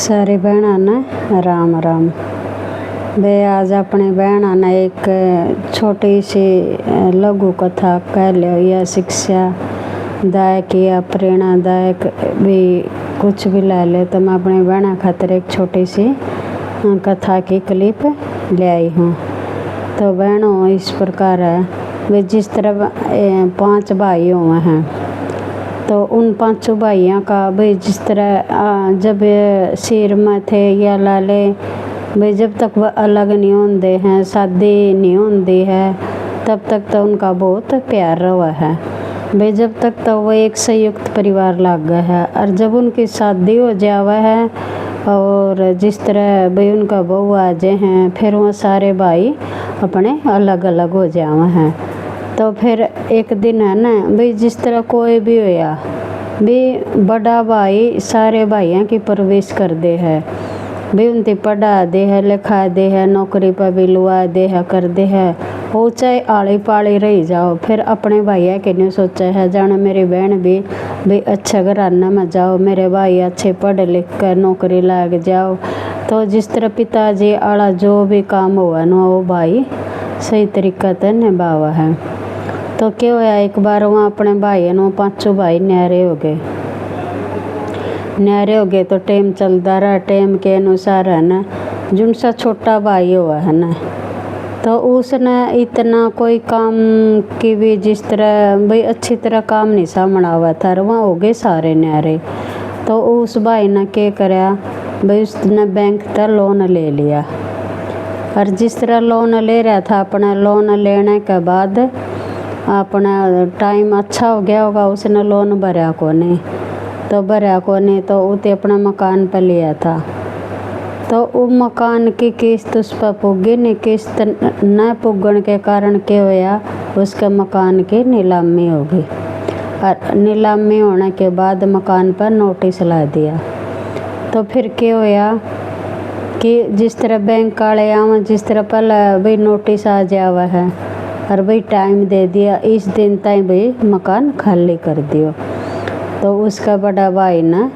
सारी बहना ने राम राम। वे आज अपनी बहना ने एक छोटी सी लघु कथा कह लो या शिक्षा दायक या प्रेरणादायक भी कुछ भी ला ले, तो मैं अपनी बहना खातिर एक छोटी सी कथा की क्लिप ले आई हूँ। तो बहनों इस प्रकार है, वे जिस तरह 5 भाई हुए हैं, तो उन 5 भाइयों का भाई जिस तरह जब सिर में थे या लाले भाई जब तक वह अलग नहीं होते हैं, शादी नहीं होती है, तब तक तो उनका बहुत प्यार रहा है भाई। जब तक तो वो एक संयुक्त परिवार लग गया है, और जब उनकी शादी हो जावा है और जिस तरह भाई उनका बहू आ जाए हैं, फिर वो सारे भाई अपने अलग अलग हो जावा हैं। तो फिर एक दिन है ना भाई, जिस तरह कोई भी होया भी बड़ा भाई सारे भाइयों की परवरिश कर दे है भाई, उनकी पढ़ा दे है, लिखा दे है, नौकरी पर भी लुआ दे है, कर दे है, वो चाहे आली पाली रही जाओ। फिर अपने भाइयों के नहीं सोचा है जाने मेरी बहन भी भाई अच्छा घराना में जाओ, मेरे भाई अच्छे पढ़ लिख कर नौकरी लग जाओ। तो जिस तरह पिताजी आला जो भी काम हुआ ना, वो भाई सही तरीका से निभावा है। तो क्या होया, एक बार वहाँ अपने भाई ने 5 भाई न्यारे हो गए। तो टाइम चलता रहा, टाइम के अनुसार है ना जिन सा छोटा भाई हुआ है ना, तो उसने इतना कोई काम की भी जिस तरह भाई अच्छी तरह काम नहीं सामना हुआ था, वहाँ हो गए सारे न्यारे। तो उस भाई ने क्या कराया भाई, उसने बैंक का लोन ले लिया, और जिस तरह लोन ले रहा था, अपना लोन लेने के बाद अपना टाइम अच्छा हो गया होगा, उसने लोन भरा को नहीं, तो उते अपना मकान पर लिया था। तो वो मकान की किस्त उस पर पुगी नहीं, किस्त न पुगन के कारण क्या होया, उसके मकान की नीलामी हो गई, और नीलामी होने के बाद मकान पर नोटिस ला दिया। तो फिर क्या होया कि जिस तरह बैंक वाले आवा, जिस तरह पहले भाई नोटिस आ जावा है और भाई टाइम दे दिया, इस दिन तक भाई मकान खाली कर दियो। तो उसका बड़ा भाई ना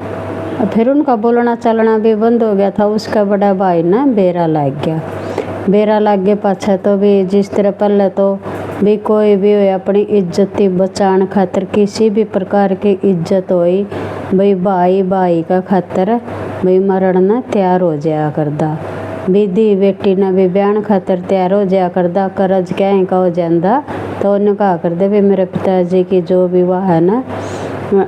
फिर उनका बोलना चलना भी बंद हो गया था। उसका बड़ा भाई ना बेरा लग गया पाछा। तो भी जिस तरह पहले तो भी कोई भी हो अपनी इज्जत बचाने खातिर किसी भी प्रकार की इज्जत होई भाई भाई का खातिर भाई मरण ना तैयार हो जाया करदा, दी बेटी ने भी ब्याह खातिर तैयार हो जाया करदा। करज क्या का हो जाता, तो उन्हें कहा कर दे भाई मेरे पिताजी की जो भी वह है ना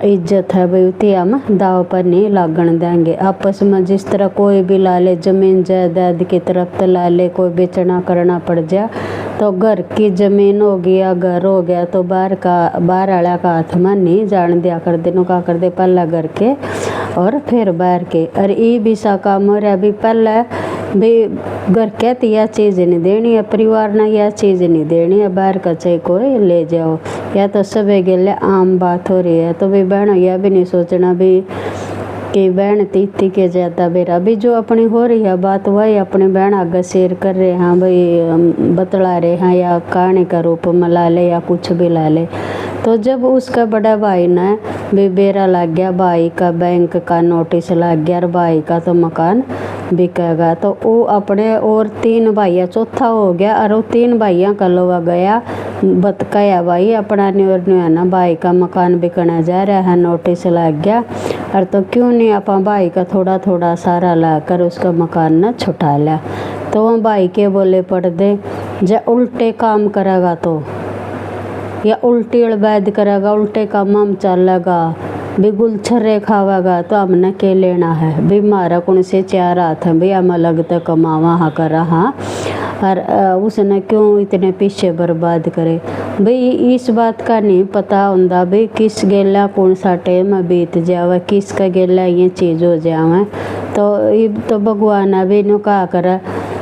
इज्जत है भाई, उती हम दाव पर नहीं लागण देंगे। आपस में जिस तरह कोई भी ला ले, जमीन जायदाद की तरफ तो ला ले, कोई बेचना करना पड़ जाए, तो घर की जमीन हो गया, घर हो गया, तो बाहर वाला का हाथ में नहीं जान दिया कर दे। का कर दे पहला घर के और फिर बाहर के। और ये भी सा काम हो रहा भी, पहले भी घर के तो यह चीज़ नहीं देनी है, परिवार ने यह चीज़ नहीं देनी है, बाहर का चाहे कोई ले जाओ, या तो सब गेले आम बात हो रही है। तो भी बहनों यह भी नहीं सोचना भी कि बहन तीती के जाता बेरा भी जो अपनी हो रही है बात, वही अपनी बहन आगे शेयर कर रहे हैं भाई, बतला रहे हैं, या कहानी का रूप में ला ले या कुछ भी ला ले। तो जब उसका बड़ा भाई ने भी बेरा लग गया, भाई का बैंक का नोटिस लग गया, और भाई का तो मकान बिकेगा, तो वो अपने और 3 भाइयाँ चौथा हो गया, और वो 3 भाइयों का लोवा गया बतकाया भाई अपना है ना भाई का मकान बिकना जा रहा है, नोटिस लग गया, और तो क्यों नहीं आप भाई का थोड़ा थोड़ा सारा ला कर उसका मकान न छुटा लिया। तो वह भाई के बोले पड़ दे, जब उल्टे काम करेगा तो या उल्टी अड़बैद करेगा, उल्टे काम हम चलेगा भी, गुलछर्रे खावेगा, तो हमने के लेना है भी, मारा कौन से 4 हाथ हैं भी, हम अलग तक कमावा हाँ कर रहा, और उसने क्यों इतने पीछे बर्बाद करे भाई। इस बात का नहीं पता होता भाई किस गेला कौन सा टाइम बीत जावे, किसका गेला ये चीज़ हो जावे। तो भगवान भी नो कहा करे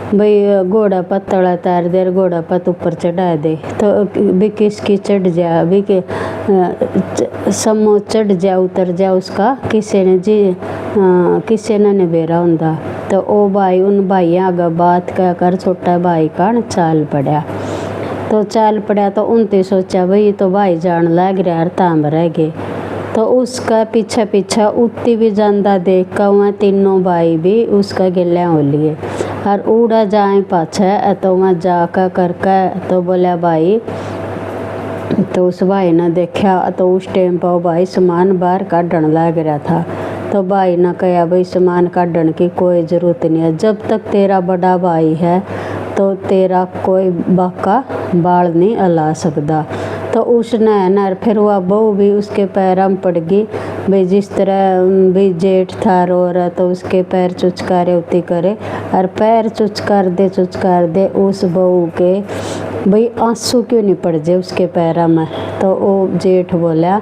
भाई, घोड़ा पर तड़ा तार दे, घोड़ा पर ऊपर चढ़ा दे, तो भी किसकी चढ़ जा भी के समो चढ़ जा उतर जा, उसका किसी ने निबेरा होंदा। तो ओ भाई उन भाइयों आगे बात कह कर छोटा भाई का चाल पड़ा। तो उनते सोचा भाई तो भाई जान लग रहा, ताम रह गए। तो उसका पीछे पीछे उतनी भी जानदा देख कर वहाँ तीनों भाई भी उसका गिल्ला हो लिए और उड़ा जाए पाछे। तो वहाँ जाकर करके तो बोला भाई, तो उस भाई ने देखा तो उस टाइम पर भाई सामान बाहर काटन लग रहा था। तो भाई ने कहा भाई सामान काटन की कोई ज़रूरत नहीं है, जब तक तेरा बड़ा भाई है तो तेरा कोई बाका बाल नहीं अला सकता। तो उसने ना फिर वह बहू भी उसके पैरों में पड़ गई भाई, जिस तरह भी जेठ था रो रहा तो उसके पैर चुचकारे उती करे और पैर चुचकार दे उस बहू के भाई आंसू क्यों नहीं पड़ जाए उसके पैरों में। तो वो जेठ बोला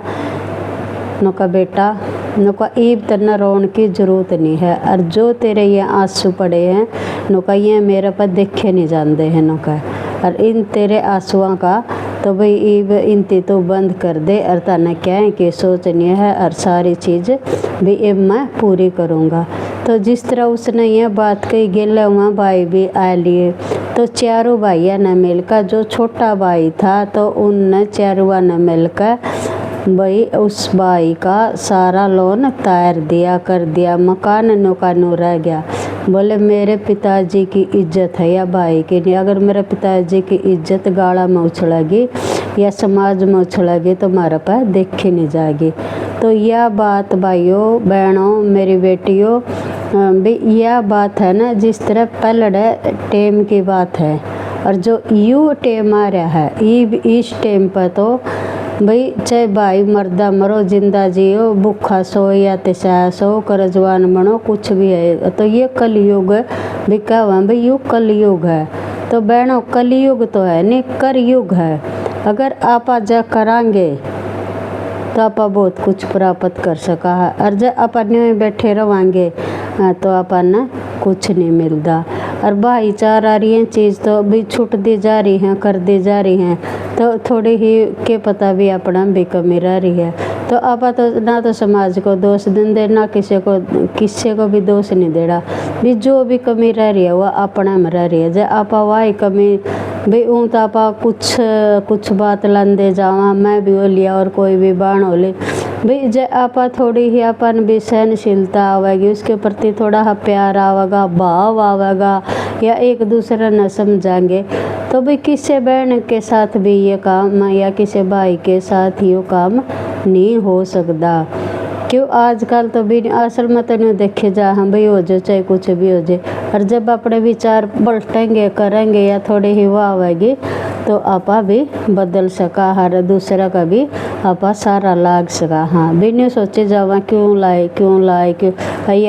नौका बेटा नौका ईब तना रोन की ज़रूरत नहीं है, और जो तेरे ये आंसू पड़े हैं नौका ये मेरे पर देखे नहीं जाते हैं नौका, और इन तेरे आंसुओं का तो भाई ईब इनती तो बंद कर दे और तने क्या है कि सोचनी है और सारी चीज़ भी अब मैं पूरी करूँगा। तो जिस तरह उसने ये बात कही गिले हुआ भाई भी आ लिए। तो चारों भाइयों ने मिलकर, जो छोटा भाई था तो उन चारों ने मिलकर भाई उस भाई का सारा लोन तार दिया कर दिया, मकान नो रह गया। बोले मेरे पिताजी की इज्जत है या भाई की नहीं, अगर मेरे पिताजी की इज्जत गाड़ा में उछलेगी या समाज में उछलेगी तो हमारे पास देखी नहीं जाएगी। तो यह बात भाइयों बहनों मेरी बेटियों भी यह बात है ना, जिस तरह पलड़े टेम की बात है, और जो यू टेम आ रहा है इस टेम पर तो भाई चाहे भाई मर्दा मरो जिंदा जियो भूखा सो या तिशा सो करजवान बनो कुछ भी है, तो ये कलयुग भी कहा भाई यू कलयुग है। तो बहनों कलयुग तो है नहीं कर युग है, अगर आप जा करांगे तो आप बहुत कुछ प्राप्त कर सका है, और जब अपन में बैठे रहेंगे तो अपन कुछ नहीं मिलता। और भाईचारा रही चीज़ तो भी छूट दी जा रही है कर दी जा रही हैं, तो थोड़ी ही के पता भी अपना भी कमी रह रही है। तो आप तो ना तो समाज को दोष दें ना किसी को भी दोष नहीं देना, भी जो भी कमी रह रही है वह अपना में रह रही है। जब आप वही कमी भाई ऊँ तो आप कुछ बात लाते जावा मैं भी हो लिया और कोई भी बाण हो ली भाई, जब आप थोड़ी ही अपन भी सहनशीलता आवेगी उसके प्रति थोड़ा प्यार आवेगा भाव आवेगा या एक दूसरे न समझाएंगे, तो भाई किसी बहन के साथ भी ये काम या किसी भाई के साथ ये काम नहीं हो सकता। क्यों आजकल तो भी असल में तो नहीं देखे जा हम भाई हो जाए चाहे कुछ भी हो जाए, और जब अपने विचार पलटेंगे करेंगे या थोड़ी ही वो आवेगी तो आपा भी बदल सका, हर दूसरा का भी आपा सारा लाग सका। हाँ भी नहीं सोचे जावा क्यों लाए क्यों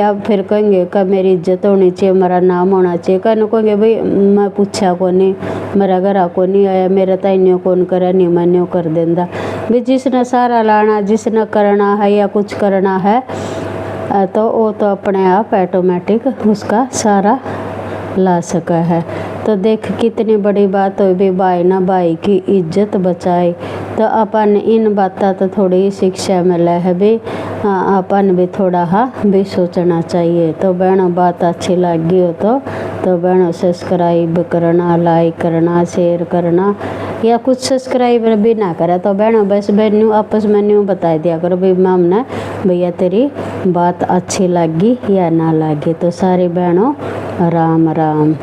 आप फिर कहेंगे का मेरी इज्जत होनी चाहिए मेरा नाम होना चाहिए, कहने कहेंगे भाई मैं पूछा को नहीं मेरा घर को नहीं आया मेरा ताइन्यों कौन करे नहीं मैं न्यों कर देंदा भी, जिसने सारा लाना जिसने करना है या कुछ करना है तो वो तो अपने आप ऑटोमेटिक उसका सारा ला सका है। तो देख कितनी बड़ी बात हो भी भाई ना भाई की इज्जत बचाए, तो अपन इन बातों तो थोड़ी शिक्षा मिले है भी अपन भी थोड़ा भी सोचना चाहिए। तो बहनों बात अच्छी लगी हो तो बहनों सब्सक्राइब करना लाइक करना शेयर करना, या कुछ सब्सक्राइब भी ना करे तो बहनों बस बहनों आपस में न्यू बता दिया करो भाई मैम ने भैया तेरी बात अच्छी लगी या ना लगी। तो सारी बहनों राम राम।